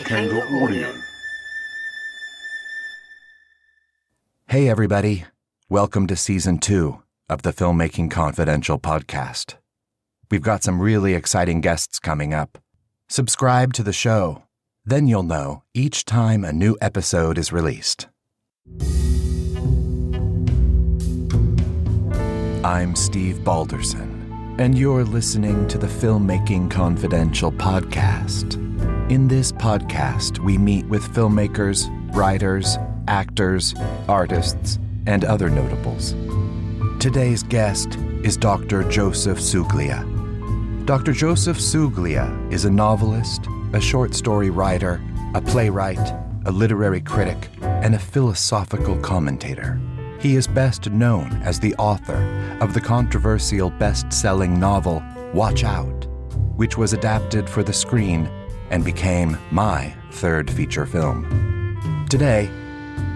Kanga Audio. Hey everybody, welcome to Season 2 of the Filmmaking Confidential podcast. We've got some really exciting guests coming up. Subscribe to the show, then you'll know each time a new episode is released. I'm Steve Balderson, and you're listening to the Filmmaking Confidential podcast. In this podcast, we meet with filmmakers, writers, actors, artists, and other notables. Today's guest is Dr. Joseph Suglia. Dr. Joseph Suglia is a novelist, a short story writer, a playwright, a literary critic, and a philosophical commentator. He is best known as the author of the controversial best-selling novel Watch Out, which was adapted for the screen and became my third feature film. Today,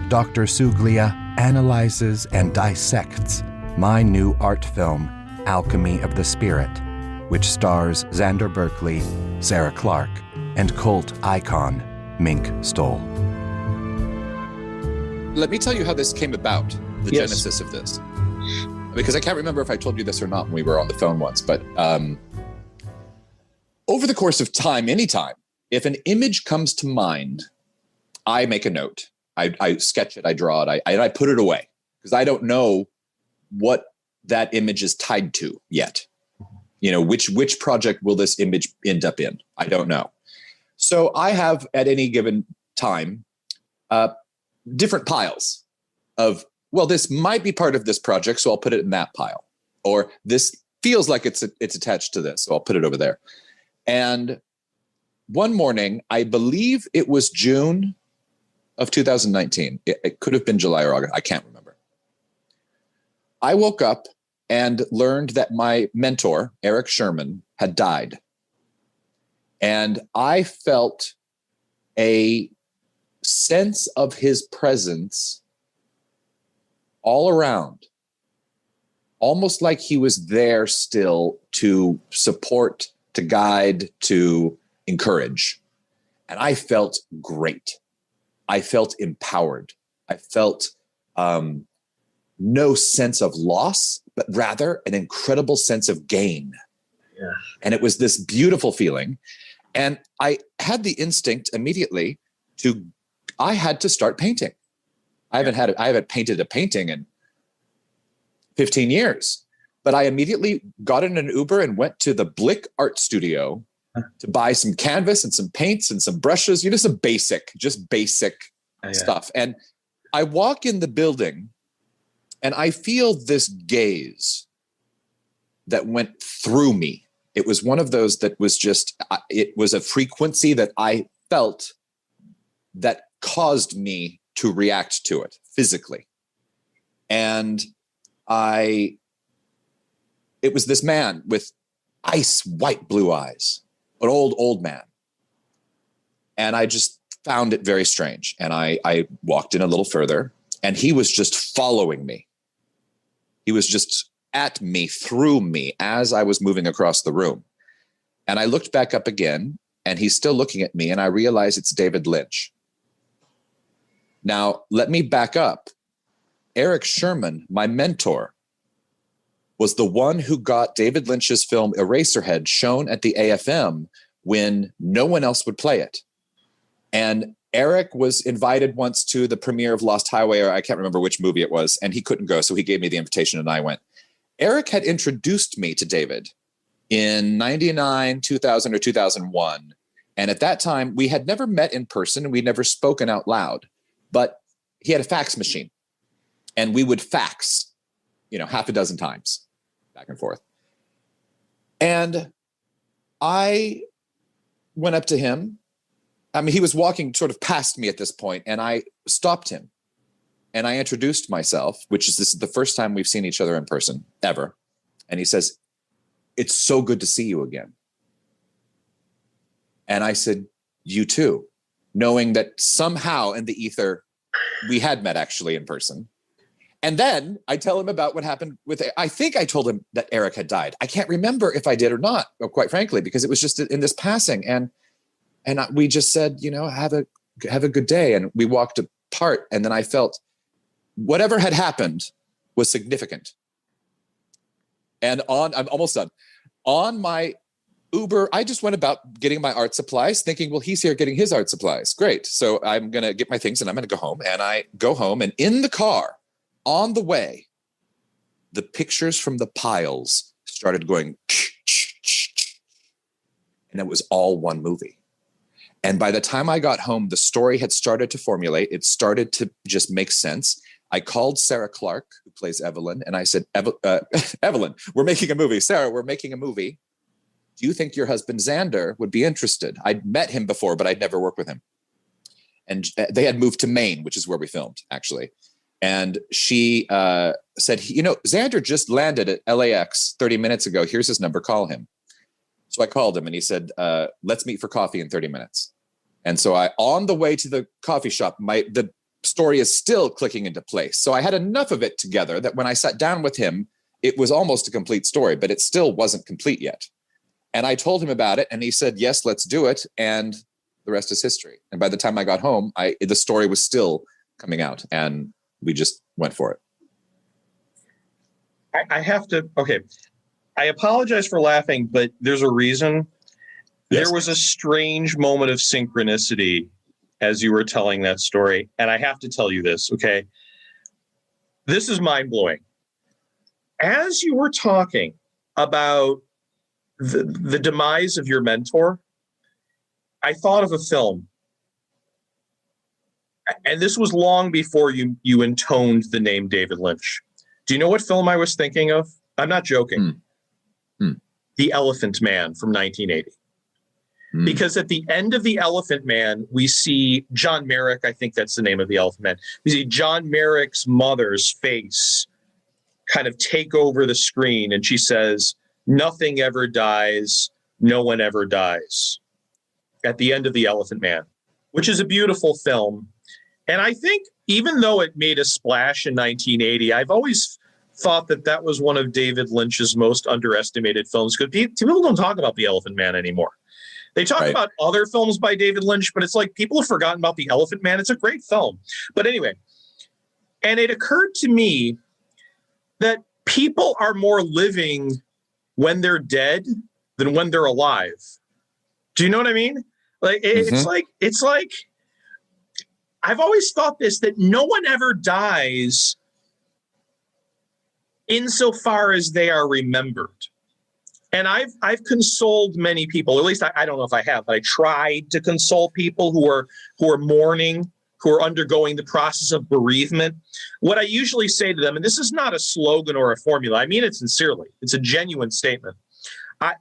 Dr. Suglia analyzes and dissects my new art film, Alchemy of the Spirit, which stars Xander Berkeley, Sarah Clarke, and cult icon Mink Stole. Let me tell you how this came about, the genesis of this. Because I can't remember if I told you this or not when we were on the phone once, but over the course of time, anytime, if an image comes to mind, I make a note. I sketch it, I draw it, I put it away because I don't know what that image is tied to yet. You know, which project will this image end up in? I don't know. So I have at any given time different piles of, well, this might be part of this project, so I'll put it in that pile. Or this feels like it's attached to this, so I'll put it over there. And one morning, I believe it was June of 2019. It could have been July or August. I can't remember. I woke up and learned that my mentor, Eric Sherman, had died. And I felt a sense of his presence all around, almost like he was there still to support, to guide, to encourage. And I felt great. I felt empowered. I felt no sense of loss, but rather an incredible sense of gain. Yeah. And it was this beautiful feeling. And I had the instinct immediately I had to start painting. I haven't painted a painting in 15 years, but I immediately got in an Uber and went to the Blick Art Studio to buy some canvas and some paints and some brushes, some basic stuff. And I walk in the building and I feel this gaze that went through me. It was one of those that was it was a frequency that I felt that caused me to react to it physically. And it was this man with ice white blue eyes, an old man. And I just found it very strange. And I walked in a little further and he was just following me. He was just at me, through me as I was moving across the room. And I looked back up again and he's still looking at me and I realized it's David Lynch. Now, let me back up. Eric Sherman, my mentor, was the one who got David Lynch's film Eraserhead shown at the AFM when no one else would play it. And Eric was invited once to the premiere of Lost Highway, or I can't remember which movie it was, and he couldn't go, so he gave me the invitation and I went. Eric had introduced me to David in 99, 2000, or 2001. And at that time, we had never met in person and we'd never spoken out loud, but he had a fax machine and we would fax, half a dozen times back and forth. And I went up to him. I mean, he was walking sort of past me at this point, and I stopped him and I introduced myself, this is the first time we've seen each other in person ever. And he says, "It's so good to see you again." And I said, "You too," knowing that somehow in the ether, we had met actually in person. And then I tell him about what happened I think I told him that Eric had died. I can't remember if I did or not, quite frankly, because it was just in this passing. And And we just said, have a good day. And we walked apart. And then I felt whatever had happened was significant. And I'm almost done. On my Uber, I just went about getting my art supplies, thinking, well, he's here getting his art supplies. Great. So I'm going to get my things and I'm going to go home. And I go home, and in the car on the way, the pictures from the piles started going, and it was all one movie. And by the time I got home, the story had started to formulate. It started to just make sense. I called Sarah Clarke, who plays Evelyn, and I said, Evelyn, we're making a movie. Sarah, we're making a movie. Do you think your husband Xander would be interested? I'd met him before, but I'd never worked with him. And they had moved to Maine, which is where we filmed, actually. And she said, Xander just landed at LAX 30 minutes ago. Here's his number. Call him. So I called him, and he said, let's meet for coffee in 30 minutes. And so on the way to the coffee shop, the story is still clicking into place. So I had enough of it together that when I sat down with him, it was almost a complete story, but it still wasn't complete yet. And I told him about it, and he said, yes, let's do it. And the rest is history. And by the time I got home, the story was still coming out, and we just went for it. I apologize for laughing, but there's a reason. Yes. There was a strange moment of synchronicity as you were telling that story. And I have to tell you this, okay? This is mind-blowing. As you were talking about the demise of your mentor, I thought of a film. And this was long before you intoned the name David Lynch. Do you know what film I was thinking of? I'm not joking. The Elephant Man from 1980. Because at the end of The Elephant Man, we see John Merrick. I think that's the name of the Elephant Man. We see John Merrick's mother's face kind of take over the screen. And she says, nothing ever dies. No one ever dies. At the end of The Elephant Man, which is a beautiful film. And I think even though it made a splash in 1980, I've always thought that was one of David Lynch's most underestimated films, because people don't talk about The Elephant Man anymore. They talk about other films by David Lynch, but it's like people have forgotten about The Elephant Man. It's a great film. But anyway, and it occurred to me that people are more living when they're dead than when they're alive. Do you know what I mean? Like it's like I've always thought this, that no one ever dies insofar as they are remembered. And I've consoled many people, or at least I don't know if I have, but I tried to console people who are mourning, who are undergoing the process of bereavement. What I usually say to them, and this is not a slogan or a formula, I mean it sincerely, it's a genuine statement.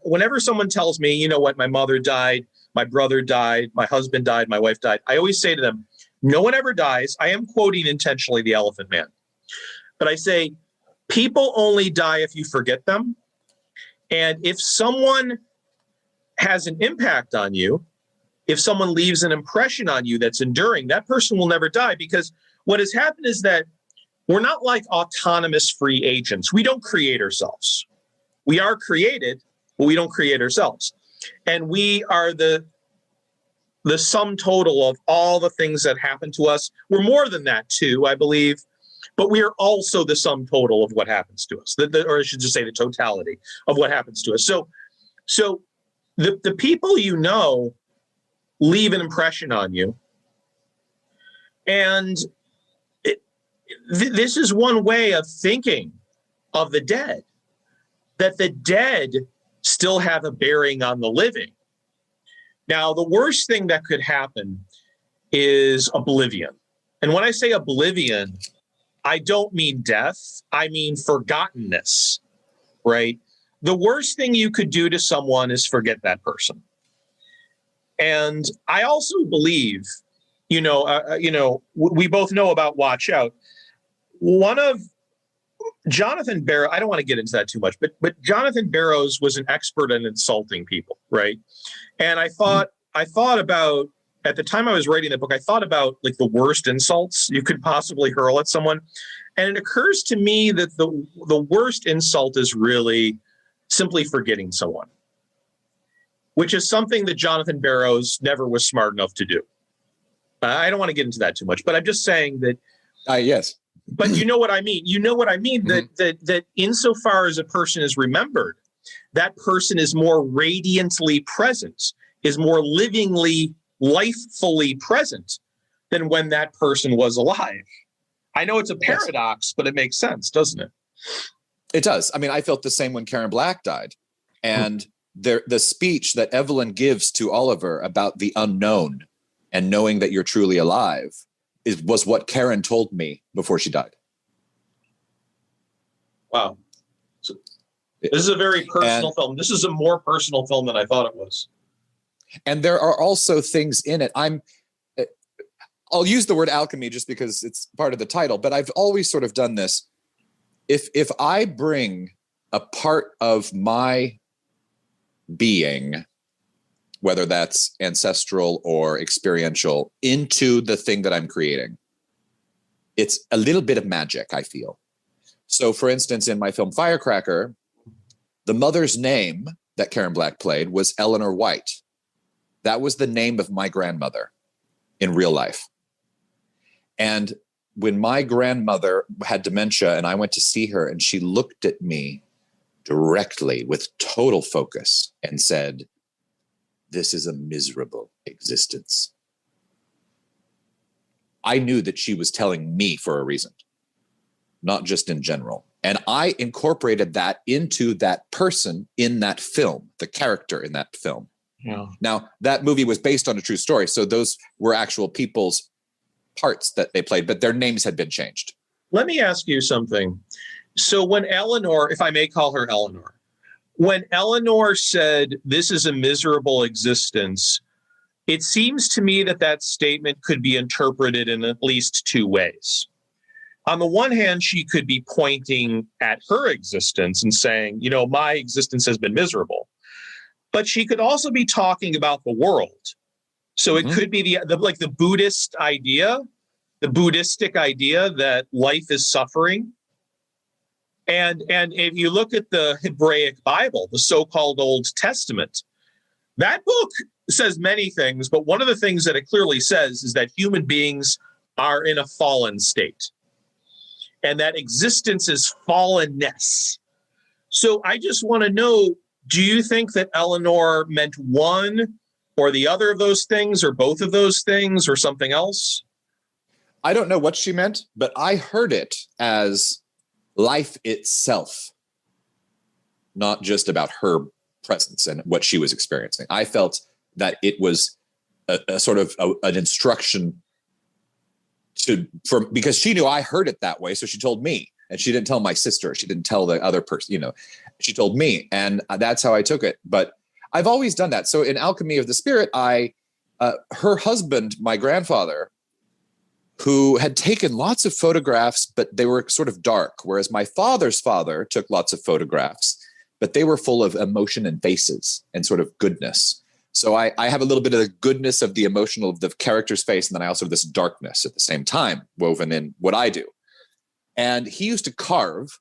Whenever someone tells me, you know what, my mother died, my brother died, my husband died, my wife died, I always say to them, no one ever dies. I am quoting intentionally The Elephant Man. But I say, people only die if you forget them. And if someone has an impact on you, if someone leaves an impression on you that's enduring, that person will never die. Because what has happened is that we're not like autonomous free agents. We don't create ourselves. We are created, but we don't create ourselves. And we are the sum total of all the things that happen to us. We're more than that too, I believe. But we are also the sum total of what happens to us, or I should just say the totality of what happens to us. So the people you know leave an impression on you. And this is one way of thinking of the dead, that the dead still have a bearing on the living. Now, the worst thing that could happen is oblivion. And when I say oblivion, I don't mean death. I mean forgottenness, right? The worst thing you could do to someone is forget that person. And I also believe, we both know about Watch Out. One of Jonathan Barrow, I don't want to get into that too much, but Jonathan Barrows was an expert in insulting people, right? And I thought about, at the time I was writing the book, I thought about like the worst insults you could possibly hurl at someone. And it occurs to me that the worst insult is really simply forgetting someone. which is something that Jonathan Barrows never was smart enough to do. I don't want to get into that too much, but I'm just saying that. Yes. But you know what I mean? You know what I mean? Mm-hmm. That insofar as a person is remembered, that person is more radiantly present, is more livingly, lifefully present than when that person was alive. I know it's a paradox, but it makes sense, doesn't it? It does. I mean, I felt the same when Karen Black died. And the speech that Evelyn gives to Oliver about the unknown and knowing that you're truly alive was what Karen told me before she died. Wow. So this is a very personal film. This is a more personal film than I thought it was. And there are also things in it. I'll use the word alchemy just because it's part of the title, but I've always sort of done this. If I bring a part of my being, whether that's ancestral or experiential, into the thing that I'm creating, it's a little bit of magic, I feel. So, for instance, in my film Firecracker, the mother's name that Karen Black played was Eleanor White. That was the name of my grandmother in real life. And when my grandmother had dementia and I went to see her and she looked at me directly with total focus and said, "This is a miserable existence," I knew that she was telling me for a reason, not just in general. And I incorporated that into that person in that film, the character in that film. Yeah. Now, that movie was based on a true story. So those were actual people's parts that they played, but their names had been changed. Let me ask you something. So when Eleanor, if I may call her Eleanor, when Eleanor said, "This is a miserable existence," it seems to me that that statement could be interpreted in at least two ways. On the one hand, she could be pointing at her existence and saying, you know, my existence has been miserable. But she could also be talking about the world. So it could be the Buddhist idea, the Buddhistic idea that life is suffering. And if you look at the Hebraic Bible, the so-called Old Testament, that book says many things, but one of the things that it clearly says is that human beings are in a fallen state and that existence is fallenness. So I just want to know, do you think that Eleanor meant one or the other of those things or both of those things or something else? I don't know what she meant, but I heard it as life itself, not just about her presence and what she was experiencing. I felt that it was a sort of an instruction because she knew I heard it that way. So she told me, and she didn't tell my sister. She didn't tell the other person, she told me, and that's how I took it. But I've always done that. So in Alchemy of the Spirit, her husband, my grandfather, who had taken lots of photographs, but they were sort of dark, whereas my father's father took lots of photographs, but they were full of emotion and faces and sort of goodness. So I have a little bit of the goodness of the emotional of the character's face, and then I also have this darkness at the same time woven in what I do. And he used to carve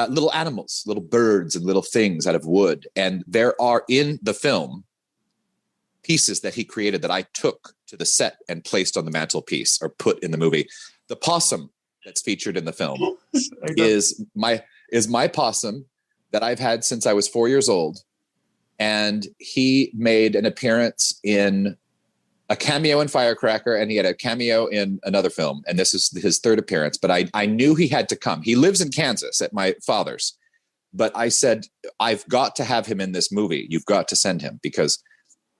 little animals, little birds and little things out of wood. And there are in the film pieces that he created that I took to the set and placed on the mantelpiece or put in the movie. The possum that's featured in the film is my possum that I've had since I was 4 years old. And he made an appearance in a cameo in Firecracker, and he had a cameo in another film. And this is his third appearance, but I knew he had to come. He lives in Kansas at my father's, but I said, I've got to have him in this movie. You've got to send him, because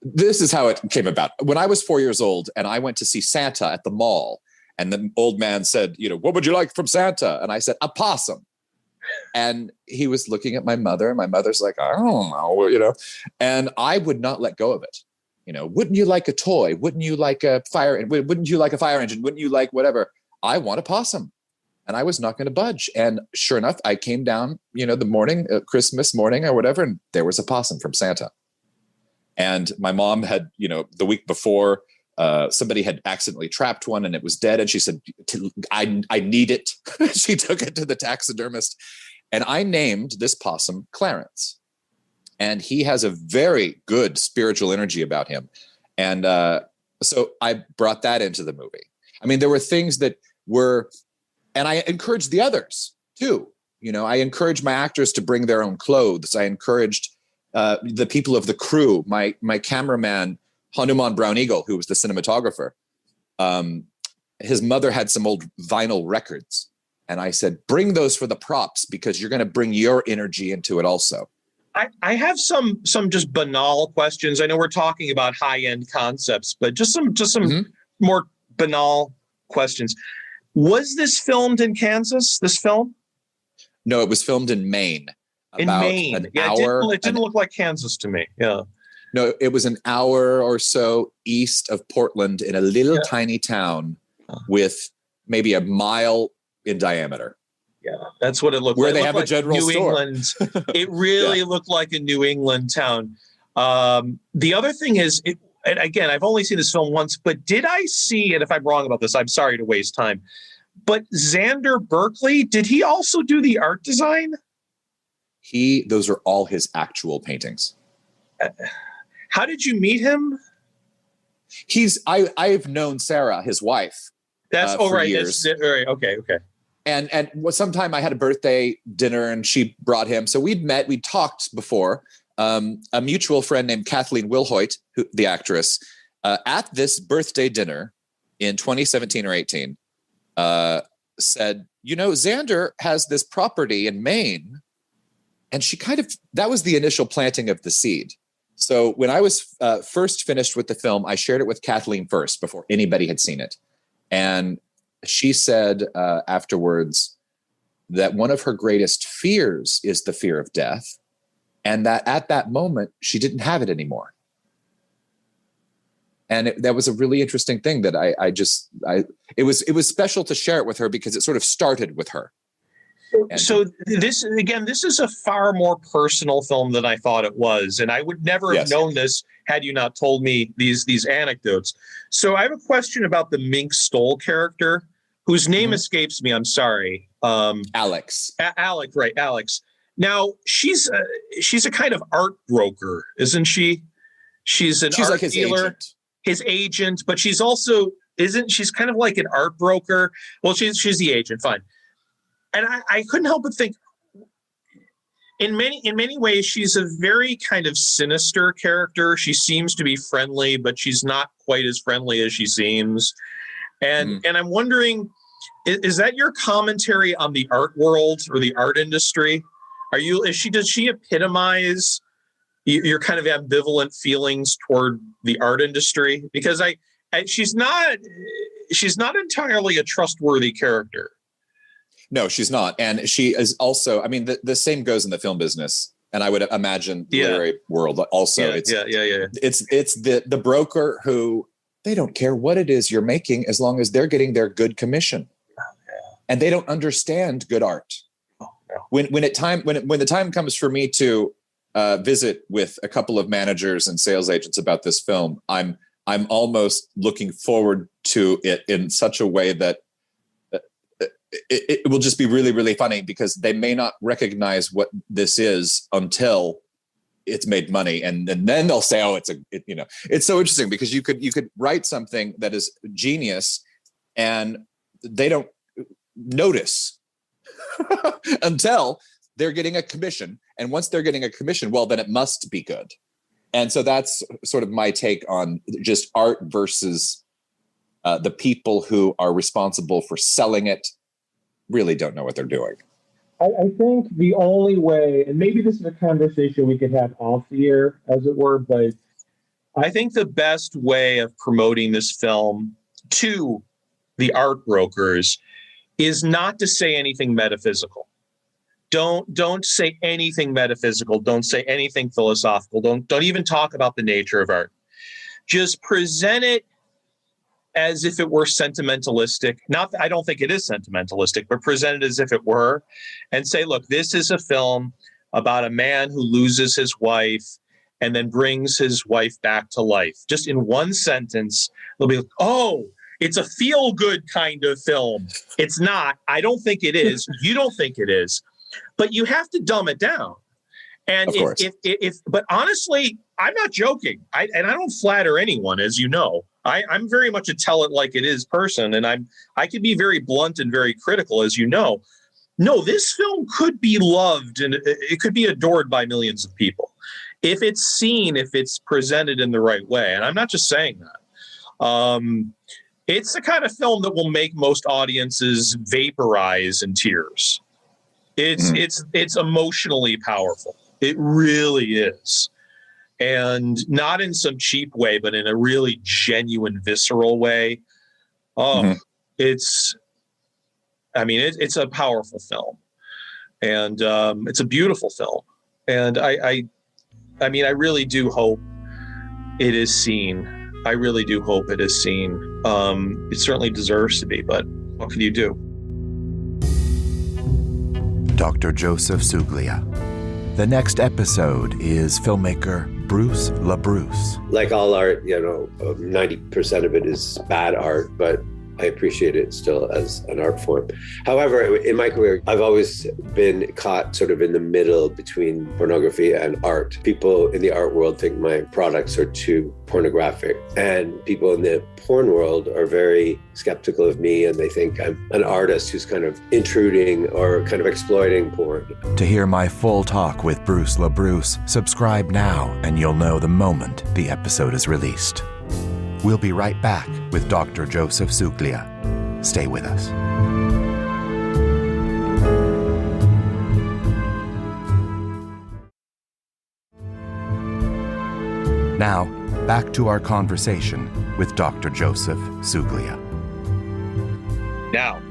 this is how it came about. When I was 4 years old and I went to see Santa at the mall, and the old man said, what would you like from Santa? And I said, a possum. And he was looking at my mother, and my mother's like, I don't know, and I would not let go of it. Wouldn't you like a toy? Wouldn't you like a fire? Wouldn't you like a fire engine? Wouldn't you like whatever? I want a possum. And I was not going to budge. And sure enough, I came down, the morning, Christmas morning or whatever, and there was a possum from Santa. And my mom had, the week before, somebody had accidentally trapped one and it was dead. And she said, I need it. She took it to the taxidermist. And I named this possum Clarence. and he has a very good spiritual energy about him. And so I brought that into the movie. I mean, there were things that were, and I encouraged the others too. You know, I encouraged my actors to bring their own clothes. I encouraged the people of the crew, my cameraman, Hanuman Brown Eagle, who was the cinematographer. His mother had some old vinyl records. And I said, bring those for the props because you're going to bring your energy into it also. I have some just banal questions. I know we're talking about high-end concepts, but just some more banal questions. Was this filmed in Kansas, this film? No, it was filmed in Maine. In Maine. Yeah, it didn't look like Kansas to me. Yeah. No, it was an hour or so east of Portland in a little tiny town with maybe a mile in diameter. Yeah, that's what it looked like. Where they have a general New store. England. It really looked like a New England town. The other thing is, and again, I've only seen this film once, but did I see, and if I'm wrong about this, I'm sorry to waste time, but Xander Berkeley, did he also do the art design? Those are all his actual paintings. How did you meet him? I've known Sarah, his wife. That's for years. Right. Okay. And sometime I had a birthday dinner and she brought him. So we'd talked before. A mutual friend named Kathleen Wilhoit, the actress, at this birthday dinner in 2017 or 18, said, you know, Xander has this property in Maine. And that was the initial planting of the seed. So when I was first finished with the film, I shared it with Kathleen first before anybody had seen it. And she said afterwards that one of her greatest fears is the fear of death. And that at that moment, she didn't have it anymore. And that was a really interesting thing that it was special to share it with her because it sort of started with her. So this is a far more personal film than I thought it was. And I would never have known this had you not told me these anecdotes. So I have a question about the Mink Stole character, whose name escapes me. I'm sorry. Alex. Alex. Now, she's a kind of art broker, isn't she? She's art like his dealer, his agent, but she's kind of like an art broker. Well, she's the agent, fine. And I couldn't help but think, in many ways, she's a very kind of sinister character. She seems to be friendly, but she's not quite as friendly as she seems. And I'm wondering, is that your commentary on the art world or the art industry? Does she epitomize your kind of ambivalent feelings toward the art industry? Because she's not entirely a trustworthy character. No, she's not. And she is also, I mean, the same goes in the film business. And I would imagine the literary world also. It's the broker who, they don't care what it is you're making as long as they're getting their good commission. And they don't understand good art. When the time comes for me to visit with a couple of managers and sales agents about this film, I'm almost looking forward to it in such a way that it will just be really, really funny because they may not recognize what this is until it's made money. And then they'll say, oh, it's so interesting because you could write something that is genius and they don't notice until they're getting a commission. And once they're getting a commission, well, then it must be good. And so that's sort of my take on just art versus the people who are responsible for selling it really don't know what they're doing. I think the only way, and maybe this is a conversation we could have off the air, as it were, but I think the best way of promoting this film to the art brokers is not to say anything metaphysical. Don't say anything metaphysical. Don't say anything philosophical. Don't even talk about the nature of art. Just present it as if it were sentimentalistic. I don't think it is sentimentalistic, but present it as if it were, and say, look, this is a film about a man who loses his wife and then brings his wife back to life. Just in one sentence, they'll be like, oh, it's a feel-good kind of film. It's not. I don't think it is. You don't think it is. But you have to dumb it down. And Of course. but honestly, I'm not joking. I don't flatter anyone, as you know. I'm very much a tell it like it is person, and I can be very blunt and very critical, as you know. No, this film could be loved and it could be adored by millions of people if it's seen, if it's presented in the right way. And I'm not just saying that. It's the kind of film that will make most audiences vaporize in tears. It's emotionally powerful. It really is. And not in some cheap way, but in a really genuine, visceral way. It's a powerful film, and it's a beautiful film. And I really do hope it is seen. I really do hope it is seen. It certainly deserves to be, but what can you do? Dr. Joseph Suglia. The next episode is filmmaker Bruce LaBruce. Like all art, 90% of it is bad art, but I appreciate it still as an art form. However, in my career, I've always been caught sort of in the middle between pornography and art. People in the art world think my products are too pornographic, and people in the porn world are very skeptical of me, and they think I'm an artist who's kind of intruding or kind of exploiting porn. To hear my full talk with Bruce LaBruce, subscribe now and you'll know the moment the episode is released. We'll be right back with Dr. Joseph Suglia. Stay with us. Now, back to our conversation with Dr. Joseph Suglia. Now,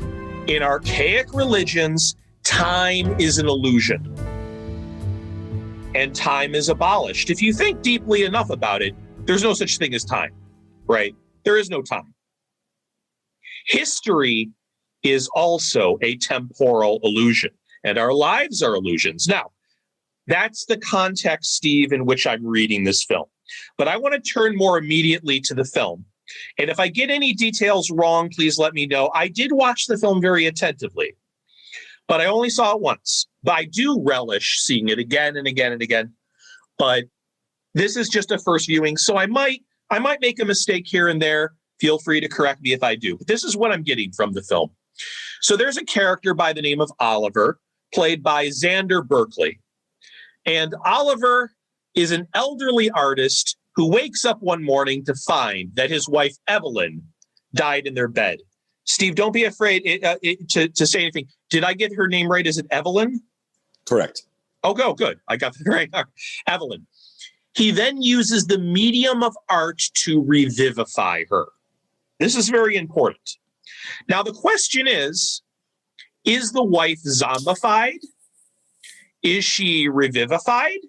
in archaic religions, time is an illusion. And time is abolished. If you think deeply enough about it, there's no such thing as time. Right? There is no time. History is also a temporal illusion, and our lives are illusions. Now, that's the context, Steve, in which I'm reading this film. But I want to turn more immediately to the film. And if I get any details wrong, please let me know. I did watch the film very attentively, but I only saw it once. But I do relish seeing it again and again and again. But this is just a first viewing, so I might make a mistake here and there. Feel free to correct me if I do. But this is what I'm getting from the film. So there's a character by the name of Oliver, played by Xander Berkeley. And Oliver is an elderly artist who wakes up one morning to find that his wife, Evelyn, died in their bed. Steve, don't be afraid to say anything. Did I get her name right? Is it Evelyn? Correct. Oh, good. I got the right. Evelyn. He then uses the medium of art to revivify her. This is very important. Now, the question is the wife zombified? Is she revivified?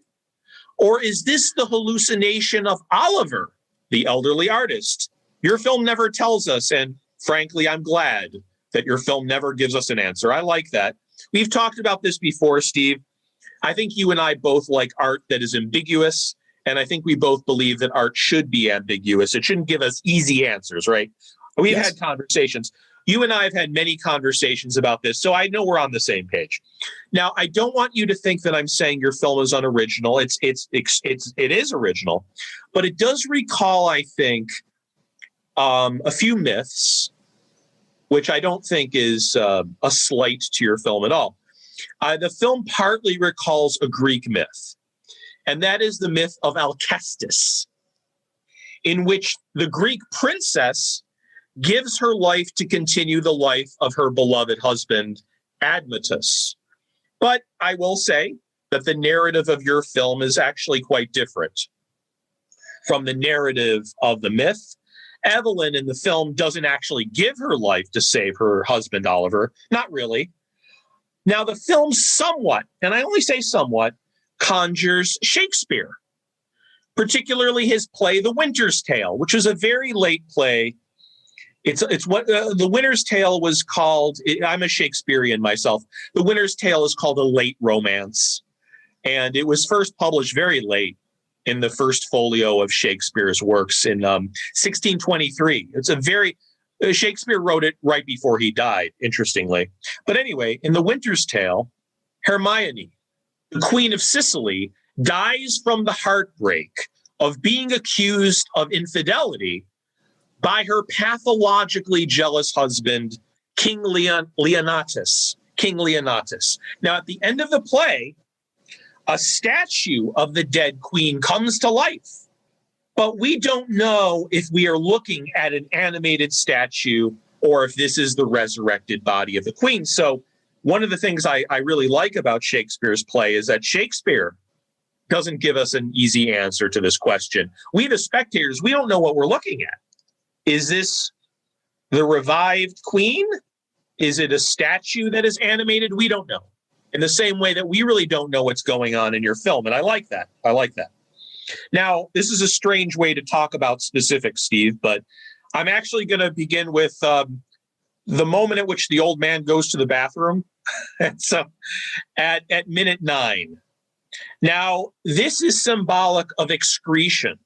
Or is this the hallucination of Oliver, the elderly artist? Your film never tells us, and frankly, I'm glad that your film never gives us an answer. I like that. We've talked about this before, Steve. I think you and I both like art that is ambiguous. And I think we both believe that art should be ambiguous. It shouldn't give us easy answers, right? We've had conversations. You and I have had many conversations about this, so I know we're on the same page. Now, I don't want you to think that I'm saying your film is unoriginal. It is original, but it does recall, I think, a few myths, which I don't think is a slight to your film at all. The film partly recalls a Greek myth. And that is the myth of Alcestis, in which the Greek princess gives her life to continue the life of her beloved husband, Admetus. But I will say that the narrative of your film is actually quite different from the narrative of the myth. Evelyn in the film doesn't actually give her life to save her husband, Oliver. Not really. Now, the film somewhat, and I only say somewhat, conjures Shakespeare, particularly his play, The Winter's Tale, which is a very late play. It's what The Winter's Tale was called. I'm a Shakespearean myself. The Winter's Tale is called a late romance, and it was first published very late in the first folio of Shakespeare's works in 1623. Shakespeare wrote it right before he died, interestingly. But anyway, in The Winter's Tale, Hermione, the Queen of Sicily, dies from the heartbreak of being accused of infidelity by her pathologically jealous husband, King Leonatus. Now, at the end of the play, a statue of the dead queen comes to life, but we don't know if we are looking at an animated statue or if this is the resurrected body of the queen. So one of the things I really like about Shakespeare's play is that Shakespeare doesn't give us an easy answer to this question. We, the spectators, we don't know what we're looking at. Is this the revived queen? Is it a statue that is animated? We don't know. In the same way that we really don't know what's going on in your film. And I like that. Now, this is a strange way to talk about specifics, Steve, but I'm actually going to begin with the moment at which the old man goes to the bathroom. So at minute 9. Now, this is symbolic of excretion,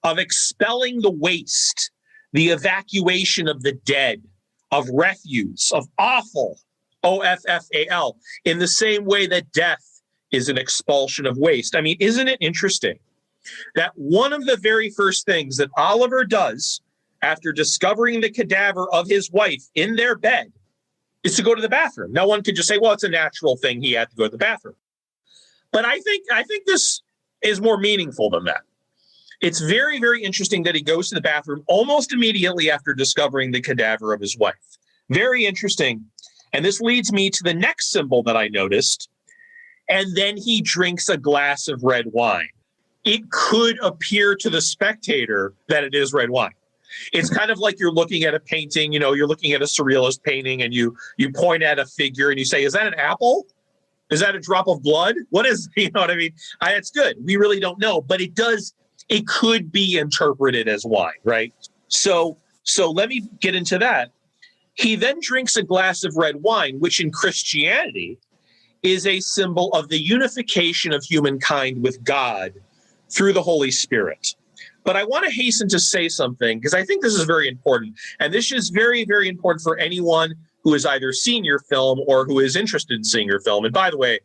of expelling the waste, the evacuation of the dead, of refuse, of offal, O-F-F-A-L, in the same way that death is an expulsion of waste. I mean, isn't it interesting that one of the very first things that Oliver does after discovering the cadaver of his wife in their bed is to go to the bathroom? Now, one could just say, well, it's a natural thing. He had to go to the bathroom. But I think this is more meaningful than that. It's very, very interesting that he goes to the bathroom almost immediately after discovering the cadaver of his wife. Very interesting. And this leads me to the next symbol that I noticed. And then he drinks a glass of red wine. It could appear to the spectator that it is red wine. It's kind of like you're looking at a painting, you're looking at a surrealist painting and you point at a figure and you say, is that an apple? Is that a drop of blood? What is, you know what I mean? It's good. We really don't know, but it could be interpreted as wine, right? So let me get into that. He then drinks a glass of red wine, which in Christianity is a symbol of the unification of humankind with God through the Holy Spirit. But I want to hasten to say something because I think this is very important. And this is very, very important for anyone who has either seen your film or who is interested in seeing your film. And by the way,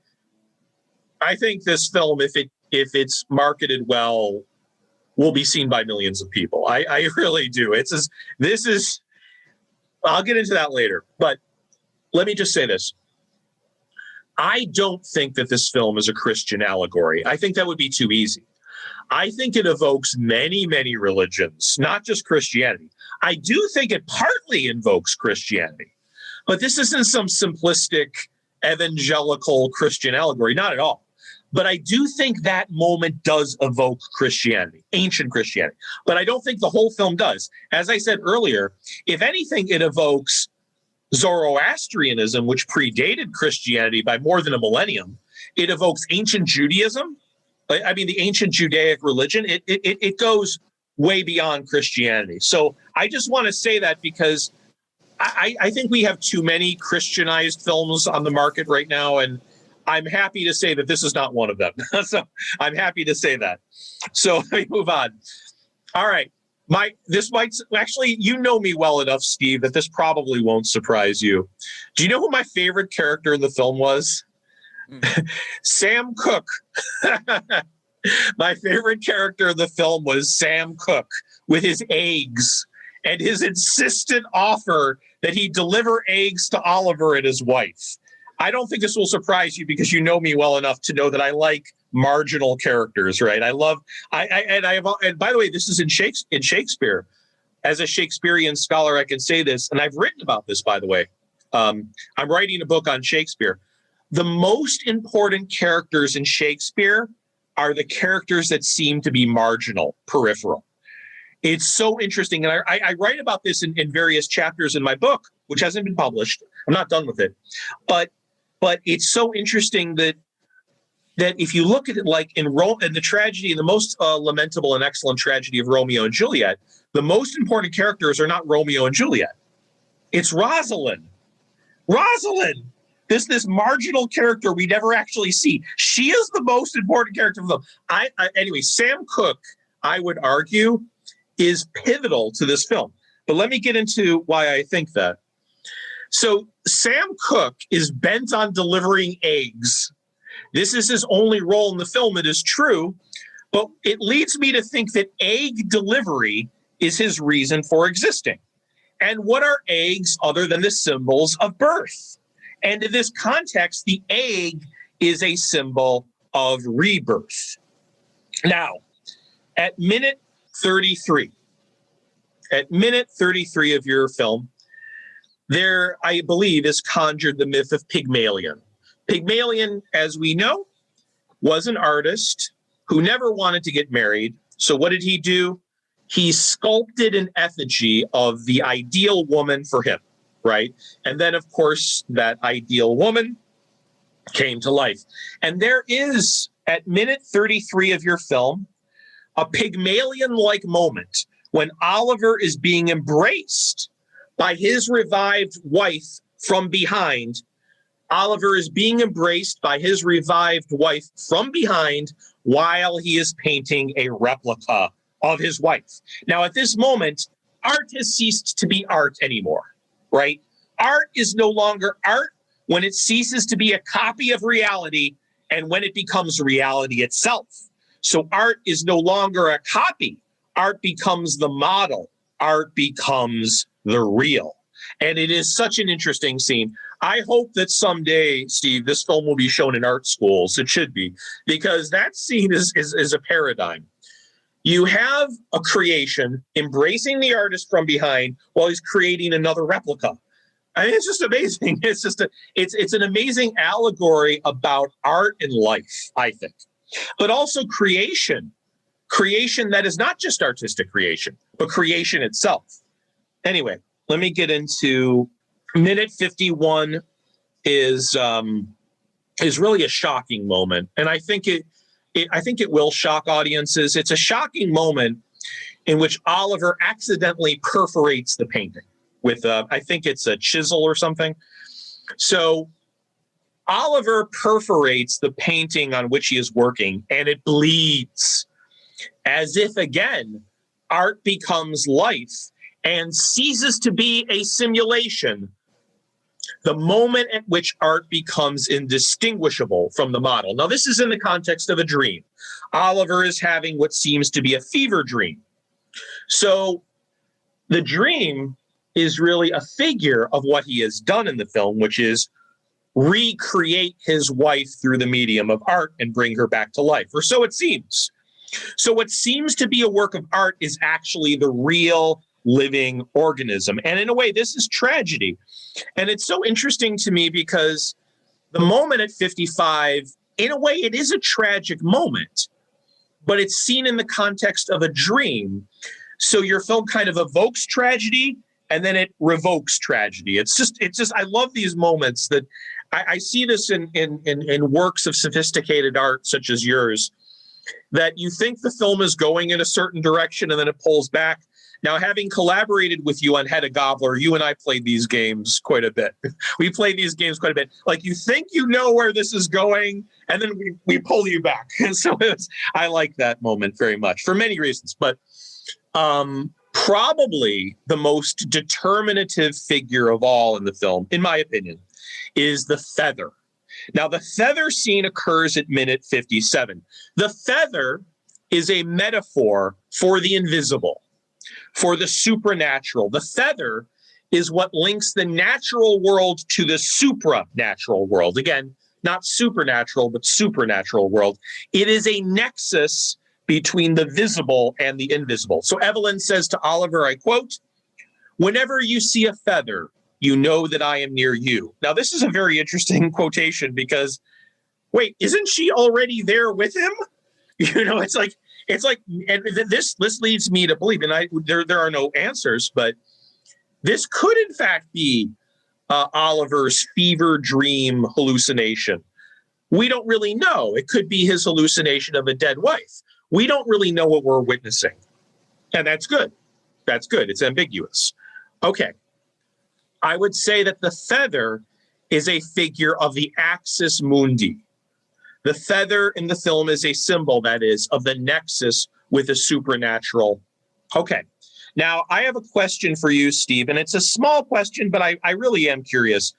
I think this film, if it's marketed well, will be seen by millions of people. I really do. I'll get into that later. But let me just say this. I don't think that this film is a Christian allegory. I think that would be too easy. I think it evokes many, many religions, not just Christianity. I do think it partly invokes Christianity. But this isn't some simplistic evangelical Christian allegory, not at all. But I do think that moment does evoke Christianity, ancient Christianity. But I don't think the whole film does. As I said earlier, if anything, it evokes Zoroastrianism, which predated Christianity by more than a millennium. It evokes ancient Judaism. I mean, the ancient Judaic religion. It goes way beyond Christianity. So I just want to say that because I think we have too many Christianized films on the market right now, and I'm happy to say that this is not one of them. So I'm happy to say that. So let me move on. All right. This might actually, you know me well enough, Steve, that this probably won't surprise you. Do you know who my favorite character in the film was? Sam Cooke. My favorite character in the film was Sam Cooke with his eggs and his insistent offer that he deliver eggs to Oliver and his wife. I don't think this will surprise you because you know me well enough to know that I like marginal characters, right? And by the way, this is in Shakespeare. As a Shakespearean scholar, I can say this, and I've written about this, by the way. I'm writing a book on Shakespeare. The most important characters in Shakespeare are the characters that seem to be marginal, peripheral. It's so interesting. And I write about this in various chapters in my book, which hasn't been published. I'm not done with it. But it's so interesting that if you look at it like in the tragedy, the most lamentable and excellent tragedy of Romeo and Juliet, the most important characters are not Romeo and Juliet. It's Rosalind. This marginal character we never actually see. She is the most important character of the film. Anyway, Sam Cooke, I would argue, is pivotal to this film. But let me get into why I think that. So Sam Cooke is bent on delivering eggs This is his only role in the film, it is true, but it leads me to think that egg delivery is his reason for existing. And what are eggs other than the symbols of birth? And in this context, the egg is a symbol of rebirth. Now, at minute 33 of your film, there, I believe, is conjured the myth of Pygmalion. Pygmalion, as we know, was an artist who never wanted to get married. So what did he do? He sculpted an effigy of the ideal woman for him, right? And then, of course, that ideal woman came to life. And there is, at minute 33 of your film, a Pygmalion-like moment when Oliver is being embraced by his revived wife from behind. Oliver is being embraced by his revived wife from behind while he is painting a replica of his wife. Now, at this moment, art has ceased to be art anymore, right? Art is no longer art when it ceases to be a copy of reality and when it becomes reality itself. So art is no longer a copy. Art becomes the model. Art becomes the real. And it is such an interesting scene. I hope that someday, Steve, this film will be shown in art schools. It should be, because that scene is a paradigm. You have a creation embracing the artist from behind while he's creating another replica. I mean, it's just amazing. It's an amazing allegory about art and life, I think, but also creation that is not just artistic creation, but creation itself. Anyway, let me get into minute 51 is really a shocking moment. And I think it will shock audiences. It's a shocking moment in which Oliver accidentally perforates the painting with I think it's a chisel or something. So Oliver perforates the painting on which he is working, and it bleeds, as if, again, art becomes life and ceases to be a simulation the moment at which art becomes indistinguishable from the model. Now, this is in the context of a dream. Oliver is having what seems to be a fever dream. So the dream is really a figure of what he has done in the film, which is recreate his wife through the medium of art and bring her back to life, or so it seems. So what seems to be a work of art is actually the real living organism. And in a way, this is tragedy. And it's so interesting to me because the moment at 55, in a way, it is a tragic moment, but it's seen in the context of a dream. So your film kind of evokes tragedy and then it revokes tragedy. It's just, I love these moments that I see this in works of sophisticated art, such as yours, that you think the film is going in a certain direction and then it pulls back. Now, having collaborated with you on Hedda Gabler, you and I played these games quite a bit. We played these games quite a bit. Like, you think you know where this is going, and then we pull you back. And so I like that moment very much for many reasons. But probably the most determinative figure of all in the film, in my opinion, is the feather. Now, the feather scene occurs at minute 57. The feather is a metaphor for the invisible, for the supernatural. The feather is what links the natural world to the supranatural world. Again, not supernatural, but supernatural world. It is a nexus between the visible and the invisible. So Evelyn says to Oliver, I quote, "Whenever you see a feather, you know that I am near you." Now, this is a very interesting quotation because, wait, isn't she already there with him? You know, it's like, and this leads me to believe, and there are no answers, but this could in fact be Oliver's fever dream hallucination. We don't really know. It could be his hallucination of a dead wife. We don't really know what we're witnessing. And that's good. That's good. It's ambiguous. Okay. I would say that the feather is a figure of the axis mundi. The feather in the film is a symbol, that is, of the nexus with the supernatural. Okay. Now, I have a question for you, Steve, and it's a small question, but I really am curious.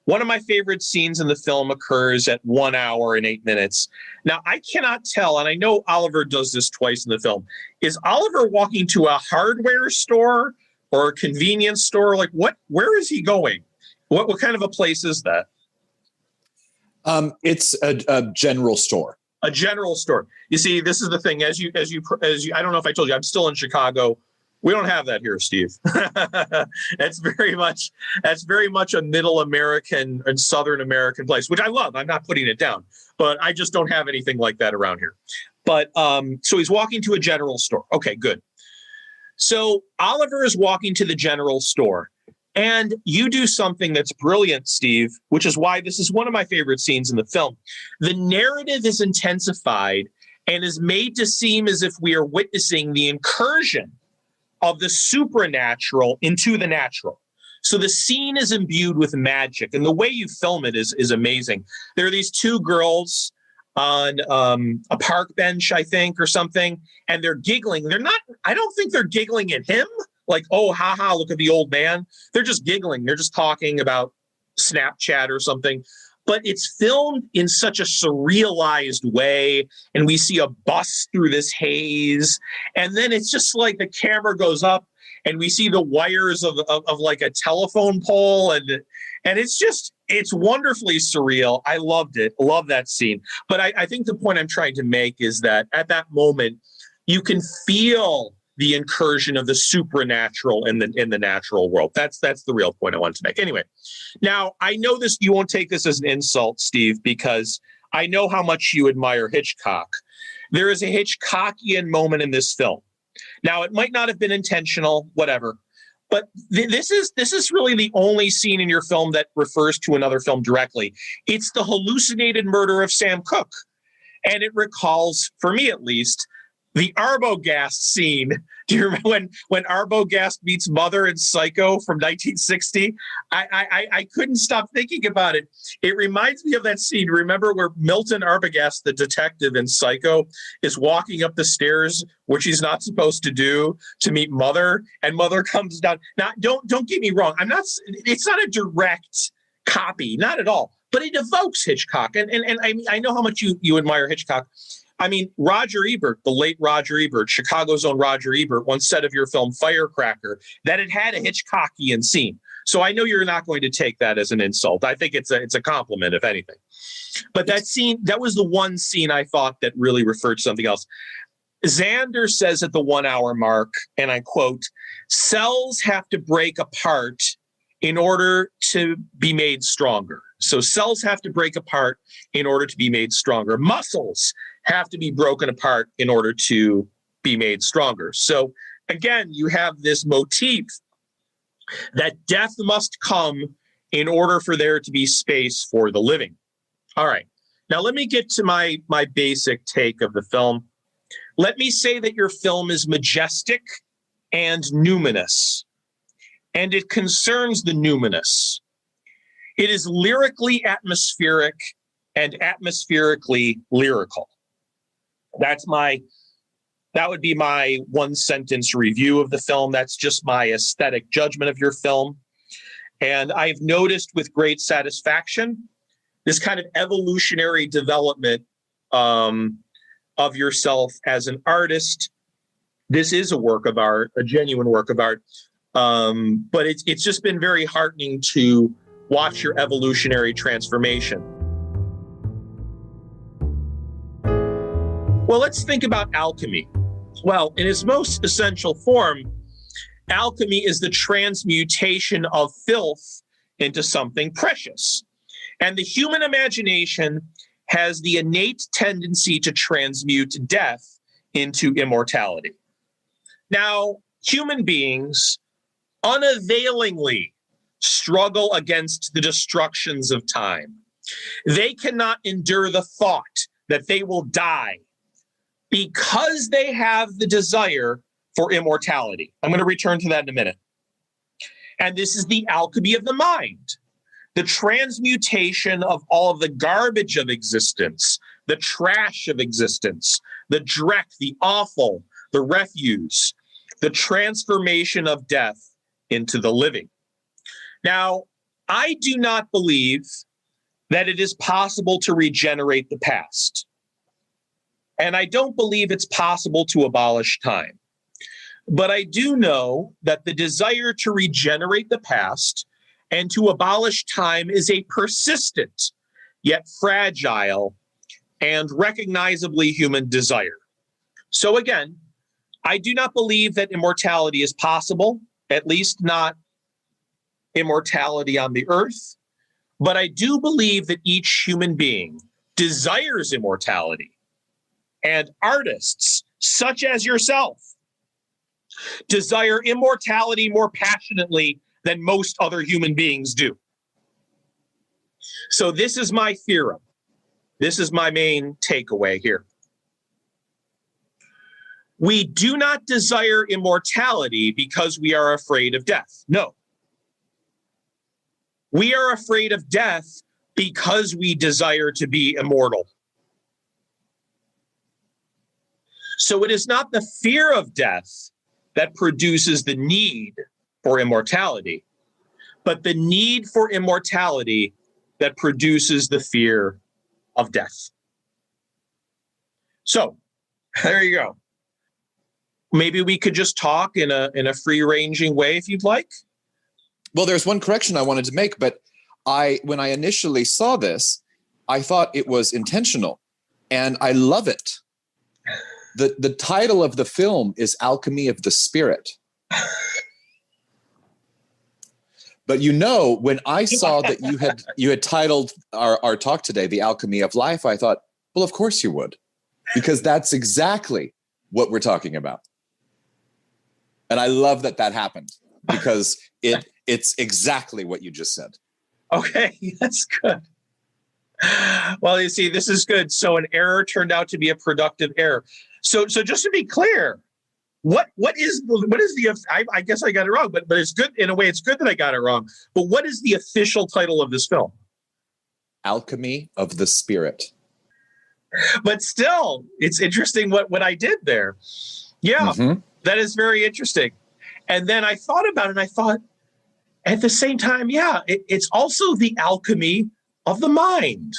One of my favorite scenes in the film occurs at 1 hour and 8 minutes. Now, I cannot tell, and I know Oliver does this twice in the film. Is Oliver walking to a hardware store or a convenience store? Like, where is he going? What kind of a place is that? It's a general store. A general store. You see, this is the thing. As you, I don't know if I told you, I'm still in Chicago. We don't have that here, Steve. That's very much a middle American and Southern American place, which I love. I'm not putting it down, but I just don't have anything like that around here. But so he's walking to a general store. Okay, good. So Oliver is walking to the general store, and you do something that's brilliant, Steve, which is why this is one of my favorite scenes in the film. The narrative is intensified and is made to seem as if we are witnessing the incursion of the supernatural into the natural. So the scene is imbued with magic, and the way you film it is amazing. There are these two girls on a park bench, I think, or something, and they're giggling. I don't think they're giggling at him, like, oh, haha, look at the old man. They're just giggling. They're just talking about Snapchat or something. But it's filmed in such a surrealized way, and we see a bus through this haze, and then it's just like the camera goes up, and we see the wires of like a telephone pole, and it's wonderfully surreal. I loved it. Love that scene. But I think the point I'm trying to make is that at that moment, you can feel the incursion of the supernatural in the natural world. That's the real point I wanted to make. Anyway, now I know this, you won't take this as an insult, Steve, because I know how much you admire Hitchcock. There is a Hitchcockian moment in this film. Now, it might not have been intentional, whatever, but this is really the only scene in your film that refers to another film directly. It's the hallucinated murder of Sam Cooke. And it recalls, for me at least, the Arbogast scene. Do you remember when Arbogast meets Mother in Psycho from 1960? I couldn't stop thinking about it. It reminds me of that scene. Remember where Milton Arbogast, the detective in Psycho, is walking up the stairs, which he's not supposed to do, to meet Mother, and Mother comes down. Now, don't get me wrong. It's not a direct copy, not at all, but it evokes Hitchcock. And I know how much you admire Hitchcock. I mean, Roger Ebert, the late Roger Ebert, Chicago's own Roger Ebert, once said of your film Firecracker that it had a Hitchcockian scene. So I know you're not going to take that as an insult. I think it's a compliment, if anything. But that scene, that was the one scene I thought that really referred to something else. Xander says at the 1 hour mark, and I quote, cells have to break apart in order to be made stronger. So cells have to break apart in order to be made stronger. Muscles have to be broken apart in order to be made stronger. So again, you have this motif that death must come in order for there to be space for the living. All right. Now let me get to my basic take of the film. Let me say that your film is majestic and numinous, and it concerns the numinous. It is lyrically atmospheric and atmospherically lyrical. That would be my one sentence review of the film. That's just my aesthetic judgment of your film. And I've noticed with great satisfaction this kind of evolutionary development of yourself as an artist. This is a work of art, a genuine work of art. But it's just been very heartening to watch your evolutionary transformation. Well, let's think about alchemy. Well, in its most essential form, alchemy is the transmutation of filth into something precious. And the human imagination has the innate tendency to transmute death into immortality. Now, human beings unavailingly struggle against the destructions of time. They cannot endure the thought that they will die because they have the desire for immortality. I'm going to return to that in a minute. And this is the alchemy of the mind, the transmutation of all of the garbage of existence, the trash of existence, the dreck, the offal, the refuse, the transformation of death into the living. Now, I do not believe that it is possible to regenerate the past. And I don't believe it's possible to abolish time. But I do know that the desire to regenerate the past and to abolish time is a persistent, yet fragile and recognizably human desire. So again, I do not believe that immortality is possible, at least not immortality on the earth. But I do believe that each human being desires immortality. And artists, such as yourself, desire immortality more passionately than most other human beings do. So this is my theorem. This is my main takeaway here. We do not desire immortality because we are afraid of death. No. We are afraid of death because we desire to be immortal. So it is not the fear of death that produces the need for immortality, but the need for immortality that produces the fear of death. So there you go. Maybe we could just talk in a free-ranging way if you'd like. Well, there's one correction I wanted to make, but when I initially saw this, I thought it was intentional, and I love it. The title of the film is Alchemy of the Spirit. But when I saw that you had titled our talk today, The Alchemy of Life, I thought, well, of course you would, because that's exactly what we're talking about. And I love that happened, because it's exactly what you just said. Okay, that's good. Well, you see, this is good. So an error turned out to be a productive error. So just to be clear, what is the I guess I got it wrong, but it's good in a way. It's good that I got it wrong. But what is the official title of this film? Alchemy of the Spirit. But still, it's interesting what I did there. Yeah, That is very interesting. And then I thought about it, and I thought, at the same time, it's also the alchemy of the mind.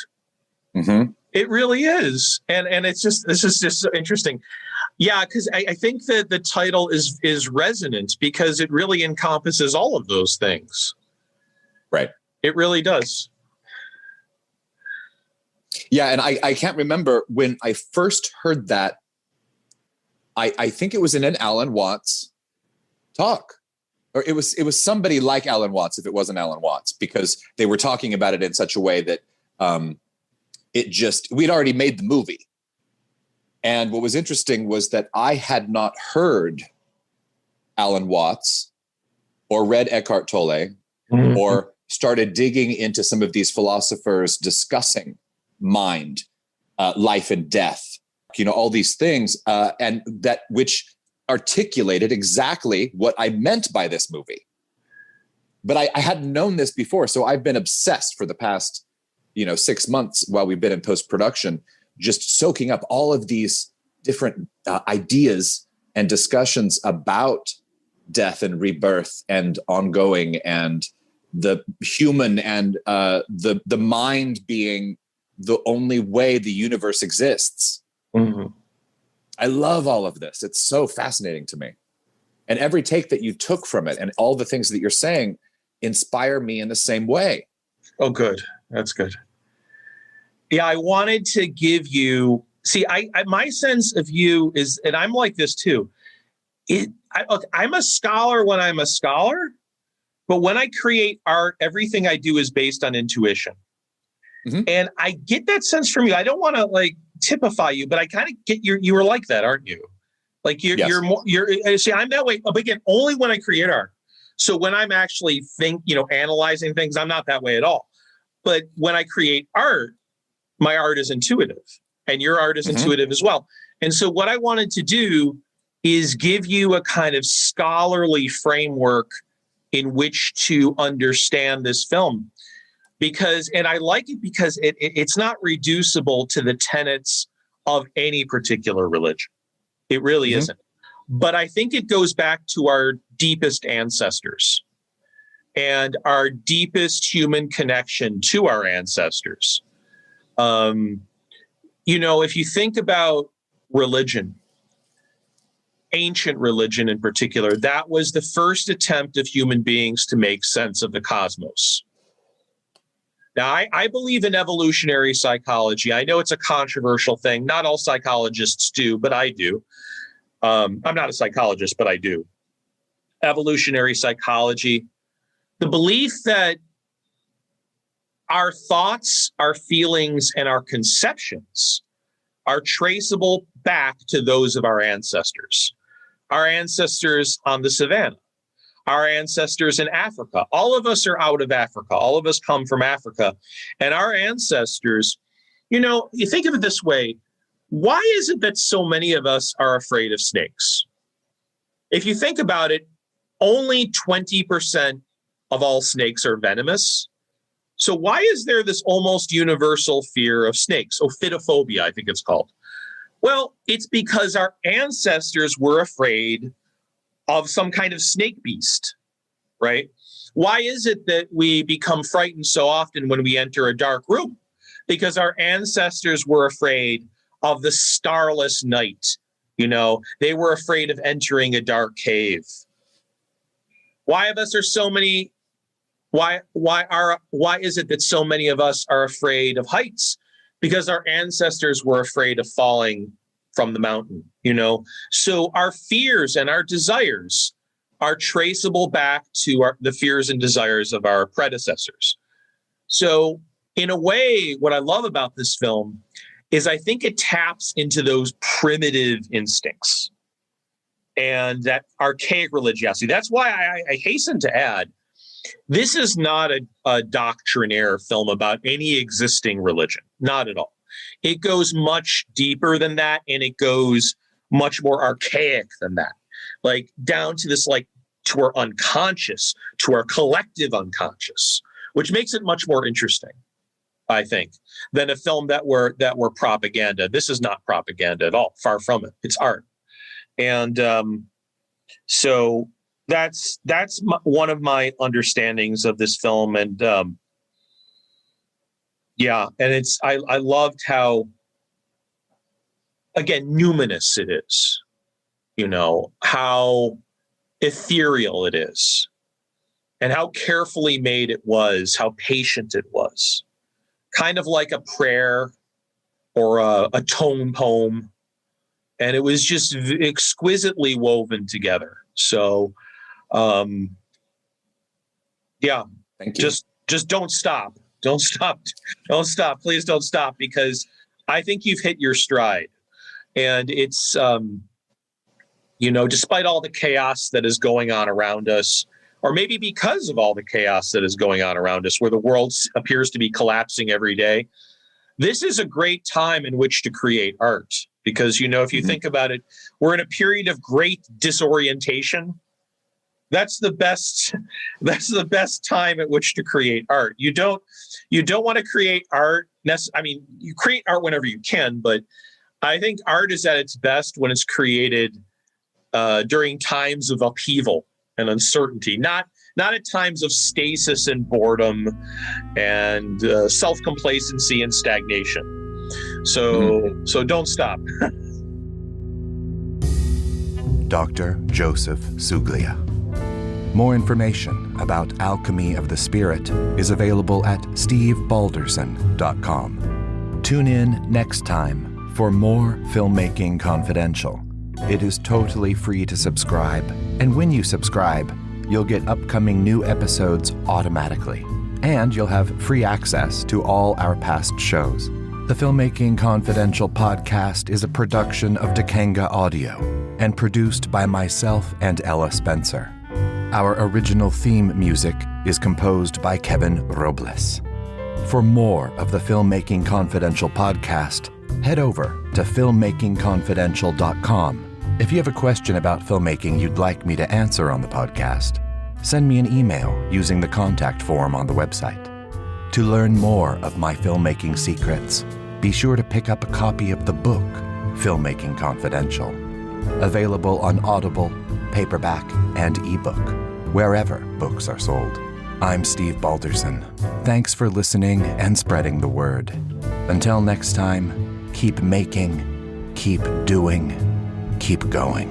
Mm-hmm. It really is. And this is just so interesting. Yeah, because I think that the title is resonant because it really encompasses all of those things. Right. It really does. Yeah, and I can't remember when I first heard that. I think it was in an Alan Watts talk. Or it was somebody like Alan Watts, if it wasn't Alan Watts, because they were talking about it in such a way that we'd already made the movie. And what was interesting was that I had not heard Alan Watts or read Eckhart Tolle or started digging into some of these philosophers discussing mind, life and death, all these things, and that which articulated exactly what I meant by this movie. But I hadn't known this before. So I've been obsessed for the past, 6 months while we've been in post-production, just soaking up all of these different ideas and discussions about death and rebirth and ongoing and the human and the mind being the only way the universe exists. Mm-hmm. I love all of this. It's so fascinating to me. And every take that you took from it and all the things that you're saying inspire me in the same way. Oh, good. That's good. Yeah, I wanted to give you, my sense of you is, and I'm like this too. I'm a scholar when I'm a scholar, but when I create art, everything I do is based on intuition. Mm-hmm. And I get that sense from you. I don't want to typify you, but I kind of get you were like that, aren't you? Yes. I'm that way, but again, only when I create art. So when I'm actually analyzing things, I'm not that way at all. But when I create art, my art is intuitive and your art is intuitive as well. And so what I wanted to do is give you a kind of scholarly framework in which to understand this film. And I like it because it's not reducible to the tenets of any particular religion. It really isn't. But I think it goes back to our deepest ancestors. and our deepest human connection to our ancestors. If you think about religion, ancient religion in particular, that was the first attempt of human beings to make sense of the cosmos. Now, I believe in evolutionary psychology. I know it's a controversial thing. Not all psychologists do, but I do. I'm not a psychologist, but I do. Evolutionary psychology, the belief that our thoughts, our feelings, and our conceptions are traceable back to those of our ancestors on the savannah, our ancestors in Africa. All of us are out of Africa. All of us come from Africa. And our ancestors, you think of it this way, why is it that so many of us are afraid of snakes? If you think about it, only 20% of all snakes are venomous. So why is there this almost universal fear of snakes? Ophidiophobia, I think it's called. Well, it's because our ancestors were afraid of some kind of snake beast, right? Why is it that we become frightened so often when we enter a dark room? Because our ancestors were afraid of the starless night. They were afraid of entering a dark cave. Why is it that so many of us are afraid of heights? Because our ancestors were afraid of falling from the mountain, So our fears and our desires are traceable back to the fears and desires of our predecessors. So in a way, what I love about this film is I think it taps into those primitive instincts and that archaic religiosity. That's why I hasten to add, this is not a doctrinaire film about any existing religion, not at all. It goes much deeper than that, and it goes much more archaic than that, like down to this, like to our unconscious, to our collective unconscious, which makes it much more interesting, I think, than a film that were propaganda. This is not propaganda at all, far from it. It's art, and so that's one of my understandings of this film, and and I loved how, again, numinous it is, how ethereal it is, and how carefully made it was, how patient it was, kind of like a prayer or a tone poem, and it was just exquisitely woven together. So, Thank you. Just don't stop. Don't stop. Please don't stop, because I think you've hit your stride. And it's, despite all the chaos that is going on around us, or maybe because of all the chaos that is going on around us, where the world appears to be collapsing every day, this is a great time in which to create art. Because, if you think about it, we're in a period of great disorientation. That's the best time at which to create art. You don't want to create art. You create art whenever you can, but I think art is at its best when it's created during times of upheaval and uncertainty, not at times of stasis and boredom and self-complacency and stagnation. So don't stop. Dr. Joseph Suglia. More information about Alchemy of the Spirit is available at stevebalderson.com. Tune in next time for more Filmmaking Confidential. It is totally free to subscribe, and when you subscribe, you'll get upcoming new episodes automatically, and you'll have free access to all our past shows. The Filmmaking Confidential podcast is a production of Dakanga Audio and produced by myself and Ella Spencer. Our original theme music is composed by Kevin Robles. For more of the Filmmaking Confidential podcast, head over to filmmakingconfidential.com. If you have a question about filmmaking you'd like me to answer on the podcast, send me an email using the contact form on the website. To learn more of my filmmaking secrets, be sure to pick up a copy of the book, Filmmaking Confidential, available on Audible, paperback, and ebook, wherever books are sold. I'm Steve Balderson. Thanks for listening and spreading the word. Until next time, keep making, keep doing, keep going.